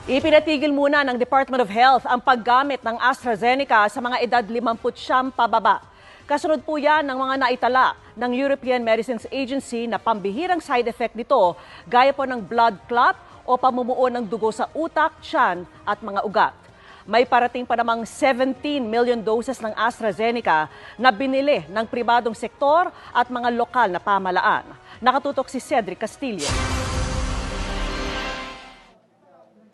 Ipinatigil muna ng Department of Health ang paggamit ng AstraZeneca sa mga edad 50 pababa. Kasunod po yan ng mga naitala ng European Medicines Agency na pambihirang side effect nito gaya po ng blood clot o pamumuo ng dugo sa utak, tiyan at mga ugat. May parating pa namang 17 million doses ng AstraZeneca na binili ng pribadong sektor at mga lokal na pamahalaan. Nakatutok si Cedric Castillo.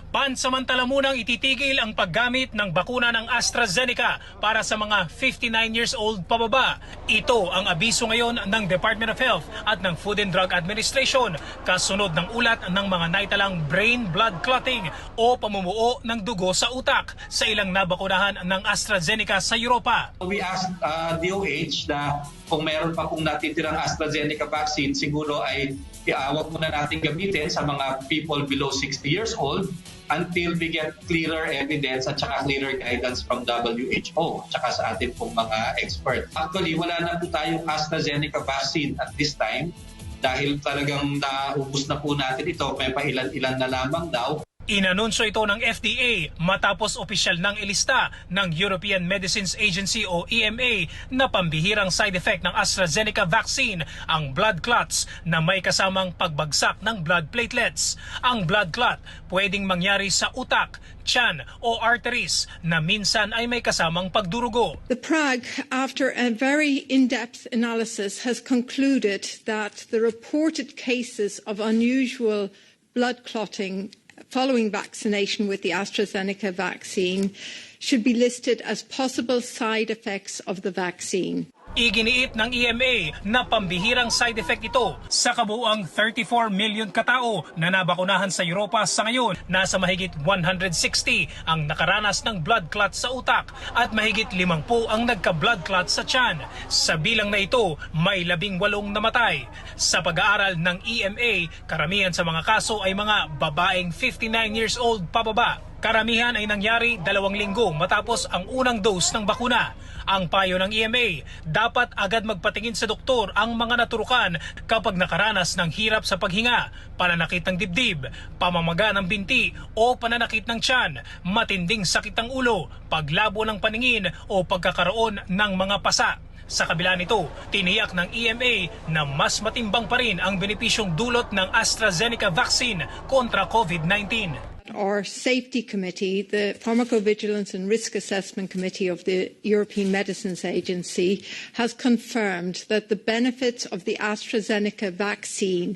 Pansamantala munang ititigil ang paggamit ng bakuna ng AstraZeneca para sa mga 59 years old pababa. Ito ang abiso ngayon ng Department of Health at ng Food and Drug Administration kasunod ng ulat ng mga naitalang brain blood clotting o pamumuo ng dugo sa utak sa ilang nabakunahan ng AstraZeneca sa Europa. We asked DOH na kung meron pa pong natitirang AstraZeneca vaccine, siguro ay wag muna natin gamitin sa mga people below 60 years old until we get clearer evidence at saka clearer guidance from WHO at saka sa atin pong mga expert. Actually, wala na po tayong AstraZeneca vaccine at this time dahil talagang naubos na po natin ito, may pa ilan-ilan na lamang daw. Inanunsyo ito ng FDA matapos opisyal ng ilista ng European Medicines Agency o EMA na pambihirang side effect ng AstraZeneca vaccine ang blood clots na may kasamang pagbagsak ng blood platelets. Ang blood clot pwedeng mangyari sa utak, tiyan o arteries na minsan ay may kasamang pagdurugo. The Prague, after a very in-depth analysis, has concluded that the reported cases of unusual blood clotting following vaccination with the AstraZeneca vaccine should be listed as possible side effects of the vaccine. Iginiit ng EMA na pambihirang side effect ito sa kabuuang 34 million katao na nabakunahan sa Europa sa ngayon. Nasa mahigit 160 ang nakaranas ng blood clot sa utak at mahigit 50 ang nagka-blood clot sa tiyan. Sa bilang na ito, may 18 namatay. Sa pag-aaral ng EMA, karamihan sa mga kaso ay mga babaeng 59 years old pababa. Karamihan ay nangyari 2 linggo matapos ang unang dose ng bakuna. Ang payo ng EMA, dapat agad magpatingin sa doktor ang mga naturukan kapag nakaranas ng hirap sa paghinga, pananakit ng dibdib, pamamaga ng binti o pananakit ng tiyan, matinding sakit ng ulo, paglabo ng paningin o pagkakaroon ng mga pasa. Sa kabila nito, tiniyak ng EMA na mas matimbang pa rin ang benepisyong dulot ng AstraZeneca vaccine kontra COVID-19. Our Safety Committee, the Pharmacovigilance and Risk Assessment Committee of the European Medicines Agency, has confirmed that the benefits of the AstraZeneca vaccine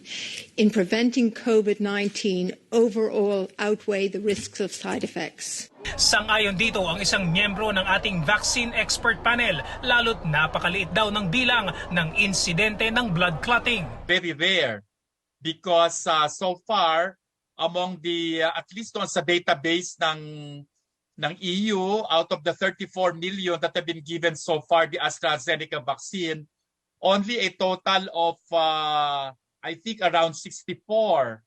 in preventing COVID-19 overall outweigh the risks of side effects. Sang-ayon dito ang isang miyembro ng ating vaccine expert panel, lalo't napakaliit daw ng bilang ng insidente ng blood clotting. Very rare because so far among the at least on sa database ng EU, out of the 34 million that have been given so far the AstraZeneca vaccine, only a total of I think around 64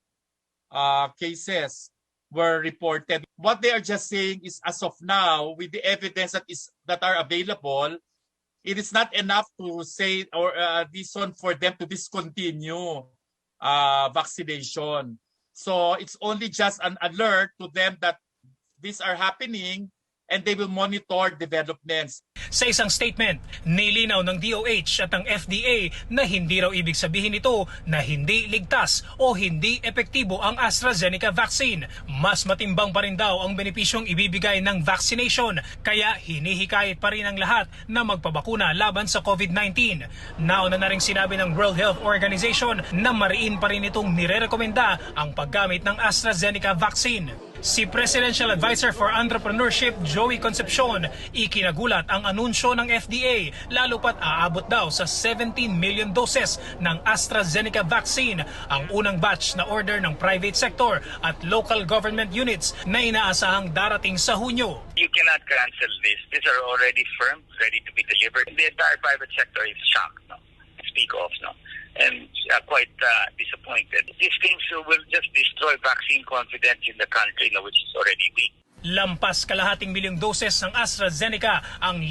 cases were reported. What they are just saying is, as of now, with the evidence that are available, it is not enough to say or reason for them to discontinue vaccination. So it's only just an alert to them that these are happening and they will monitor developments. Sa isang statement, nilinaw ng DOH at ng FDA na hindi raw ibig sabihin ito na hindi ligtas o hindi epektibo ang AstraZeneca vaccine. Mas matimbang pa rin daw ang benepisyong ibibigay ng vaccination, kaya hinihikayat pa rin ang lahat na magpabakuna laban sa COVID-19. Nauna na rin sinabi ng World Health Organization na mariin pa rin itong nirerekomenda ang paggamit ng AstraZeneca vaccine. Si Presidential Advisor for Entrepreneurship Joey Concepcion, ikinagulat ang anunsyo ng FDA lalo pat aabot daw sa 17 million doses ng AstraZeneca vaccine ang unang batch na order ng private sector at local government units na inaasahang darating sa Hunyo. You cannot cancel this. These are already firm, ready to be delivered. The entire private sector is shocked, no? Speak of, no? And quite disappointed. These things will just destroy vaccine confidence in the country, which is already weak. Lampas kalahating milyong doses ng AstraZeneca ang